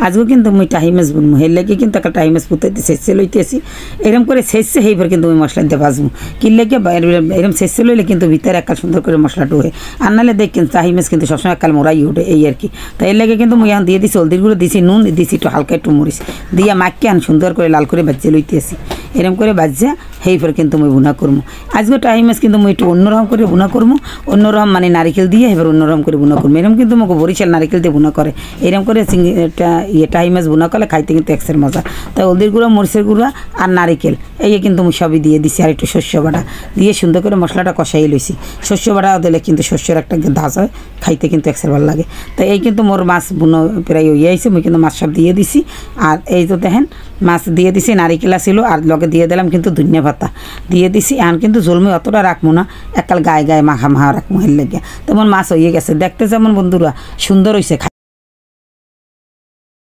আজকেও কিন্তু মুই টাহি মাছ বুনবো এর লাগে কিন্তু একটা টাহি মাছ পুঁতাইতে শেষে লইতেছি এরম করে শেষে সেইবার কিন্তু আমি মশলা দিয়ে ভাজবো কিনলে এরম শেষে লইলে কিন্তু ভিতরে একটা সুন্দর করে মশলাটা হয় আর নাহলে দেখেন টাহি মাছ কিন্তু সবসময় একাল মোড়াই ওঠে এই আর কি। তো এর লাগে কিন্তু মুই এখন দিয়ে দিছি হলদির গুঁড়ো দিছি নুন দিছি একটু হালকা একটু মরিচ দিয়া মাখকে আন সুন্দর করে লাল করে বাজিয়ে লইতেছি এরম করে বাজিয়া সেইবার কিন্তু মুই বুনা করবো। আজকে টাহি মাছ কিন্তু মুই একটু অন্যরকম করে বুনা করবো অন্যরকম মানে নারিকেল দিয়ে এবার অন্যরকম করে বুনা করবো এরকম কিন্তু মুখ বরিশাল নারিকেল দিয়ে বুনা করে এরকম করে টাহি মাছ বুনা করলে খাইতে কিন্তু এক্সের মজা। তাই হলদির গুঁড়া মরিচের গুঁড়া আর নারিকেল এই কিন্তু মুই সবই দিয়ে দিছি আর একটু শস্য বাটা দিয়ে সুন্দর করে মশলাটা কষাই লইছি শস্য বাটা দিলে কিন্তু শস্যের একটা ধাঁচ হয় খাইতে কিন্তু এক্সের ভালো লাগে। তো এই কিন্তু মোর মাছ বুনো প্রায় হয়ে আইছে মুই কিন্তু মাছ সব দিয়ে দিছি আর এই তো দেখেন মাছ দিয়ে দিছি নারিকেল ছিল আর লগে দিয়ে দিলাম কিন্তু ধনিয়া পাতা দিয়ে দিছি এখন কিন্তু ঝোলমুই অতটা রাখবো না একাল গায়ে গায়ে মাখা মাখা রাখবো এর লেগে তেমন মাছ হয়ে গেছে দেখতে যেমন বন্ধুরা সুন্দর হয়েছে।